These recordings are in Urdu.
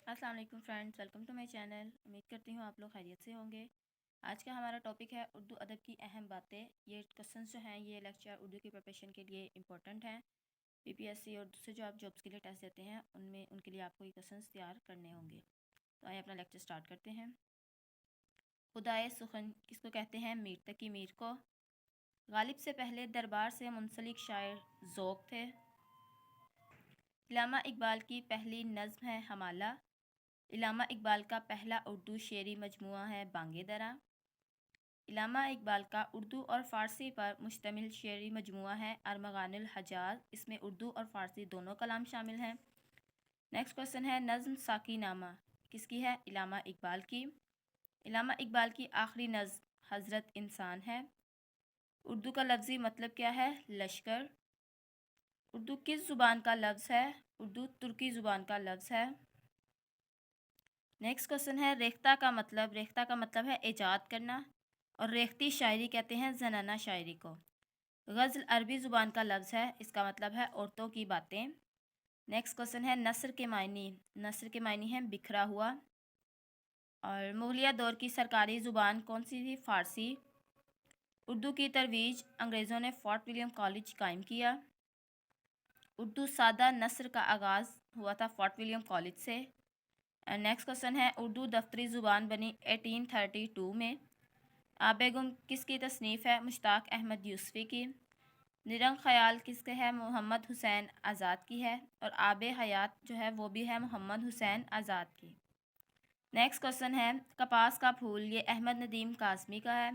السلام علیکم friends, welcome to my channel. امید کرتی ہوں آپ لوگ خیریت سے ہوں گے۔ آج کا ہمارا ٹاپک ہے اردو ادب کی اہم باتیں۔ یہ کوسچنس جو ہیں یہ لیکچر اردو کی پریپریشن کے لیے امپورٹنٹ ہیں۔ پی پی ایس سی اور دوسرے جو آپ جابس کے لیے ٹیسٹ دیتے ہیں ان کے لیے آپ کو یہ کوسچنس تیار کرنے ہوں گے۔ تو آئیے اپنا لیکچر سٹارٹ کرتے ہیں۔ خدائے سخن کس کو کہتے ہیں؟ میر تقی میر کو۔ غالب سے پہلے دربار سے منسلک شاعر ذوق تھے۔ علامہ اقبال کی پہلی نظم ہے ہمالہ۔ علامہ اقبال کا پہلا اردو شعری مجموعہ ہے بانگ درا۔ علامہ اقبال کا اردو اور فارسی پر مشتمل شعری مجموعہ ہے ارمغان الحجاز۔ اس میں اردو اور فارسی دونوں کلام شامل ہیں۔ نیکسٹ کوسچن ہے نظم ساقی نامہ کس کی ہے؟ علامہ اقبال کی۔ علامہ اقبال کی آخری نظم حضرت انسان ہے۔ اردو کا لفظی مطلب کیا ہے؟ لشکر۔ اردو کس زبان کا لفظ ہے؟ اردو ترکی زبان کا لفظ ہے۔ نیکسٹ کوسچن ہے ریختہ کا مطلب۔ ریختہ کا مطلب ہے ایجاد کرنا، اور ریختی شاعری کہتے ہیں زنانہ شاعری کو۔ غزل عربی زبان کا لفظ ہے، اس کا مطلب ہے عورتوں کی باتیں۔ نیکسٹ کوسچن ہے نثر کے معنی۔ نثر کے معنی ہیں بکھرا ہوا۔ اور مغلیہ دور کی سرکاری زبان کون سی تھی؟ فارسی۔ اردو کی ترویج انگریزوں نے فورٹ ولیم کالج قائم کیا۔ اردو سادہ نثر کا آغاز ہوا تھا فورٹ ولیم کالج سے۔ نیکسٹ کوسچن ہے اردو دفتری زبان بنی 1832 میں۔ آب گم کس کی تصنیف ہے؟ مشتاق احمد یوسفی کی۔ نرنگ خیال کس کے ہے؟ محمد حسین آزاد کی ہے۔ اور آب حیات جو ہے وہ بھی ہے محمد حسین آزاد کی۔ نیکسٹ کوسچن ہے کپاس کا پھول، یہ احمد ندیم کاظمی کا ہے۔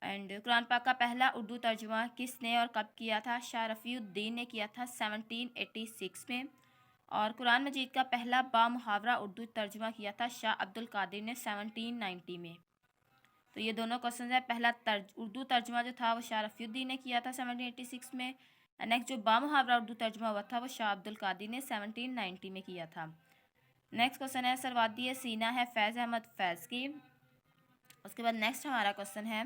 اینڈ قرآن پاک کا پہلا اردو ترجمہ کس نے اور کب کیا تھا؟ شاہ رفیع الدین نے کیا تھا 1786 میں۔ اور قرآن مجید کا پہلا بامحاورہ اردو ترجمہ کیا تھا شاہ عبد القادر نے 1790 میں۔ تو یہ دونوں کوسچنز ہیں۔ پہلا اردو ترجمہ جو تھا وہ شاہ رفیع الدین نے کیا تھا 1786 میں۔ نیکسٹ جو بامحاورہ اردو ترجمہ ہوا تھا وہ شاہ عبد القادر نے 1790 میں کیا تھا۔ نیکسٹ کوسچن ہے سروادی سینہ ہے فیض احمد فیض کی۔ اس کے بعد نیکسٹ ہمارا کوسچن ہے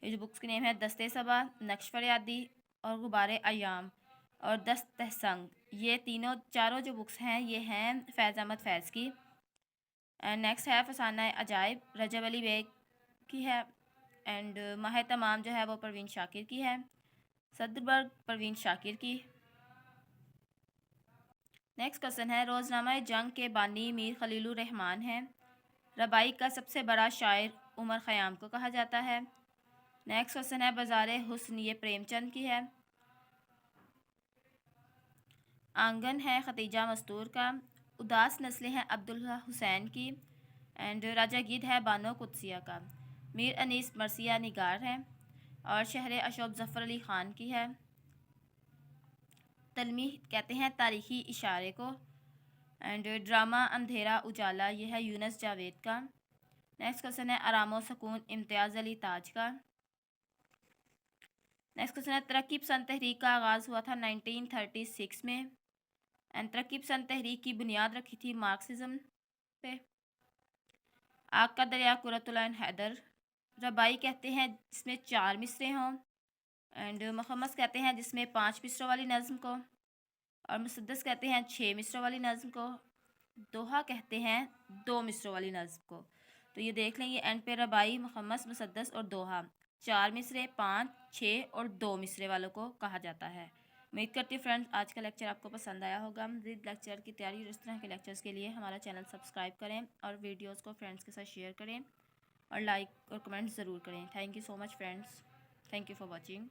یہ جو بکس کے نیم ہے دستے صبا، نقش فریادی اور غبار ایام اور دست تہسنگ، یہ چاروں جو بکس ہیں یہ ہیں فیض احمد فیض کی۔ نیکسٹ ہے فسانہ عجائب رجب علی بیگ کی ہے۔ اینڈ ماہ تمام جو ہے وہ پروین شاکر کی ہے۔ صدربرگ پروین شاکر کی۔ نیکسٹ کوسچن ہے روزنامہ جنگ کے بانی میر خلیل الرحمن ہیں۔ ربائی کا سب سے بڑا شاعر عمر خیام کو کہا جاتا ہے۔ نیکسٹ کوسچن ہے بازار حسن، یہ پریم چند کی ہے۔ آنگن ہے ختیجہ مستور کا۔ اداس نسلیں ہیں عبداللہ حسین کی۔ اینڈ راجہ گدھ ہے بانو قدسیہ کا۔ میر انیس مرثیہ نگار ہے۔ اور شہر اشوب ظفر علی خان کی ہے۔ تلمیح کہتے ہیں تاریخی اشارے کو۔ اینڈ ڈرامہ اندھیرا اجالا یہ ہے یونس جاوید کا۔ نیکسٹ کوسچن ہے آرام و سکون امتیاز علی تاج کا۔ نیکسٹ کوسچن ہے ترقی پسند تحریک کا آغاز ہوا تھا 1936 میں۔ اینڈ ترقی پسند تحریک کی بنیاد رکھی تھی مارکسزم پہ۔ آگ کا دریا قرۃ العین حیدر۔ ربائی کہتے ہیں جس میں 4 مصرے ہوں۔ اینڈ مخمس کہتے ہیں جس میں 5 مصروں والی نظم کو۔ اور مسدس کہتے ہیں 6 مصروں والی نظم کو۔ دوہا کہتے ہیں 2 مصروں والی نظم کو۔ تو یہ دیکھ لیں یہ اینڈ پہ ربائی، مخمس، مسدس اور دوہا 4 مصرے، 5، 6 اور 2 مصرے والوں کو کہا جاتا ہے۔ امید کرتی ہوں فرینڈز آج کا لیکچر آپ کو پسند آیا ہوگا۔ مزید لیکچر کی تیاری اور اس طرح کے لیکچرز کے لیے ہمارا چینل سبسکرائب کریں اور ویڈیوز کو فرینڈز کے ساتھ شیئر کریں اور لائک اور کمنٹ ضرور کریں۔ Thank you so much friends, thank you for watching.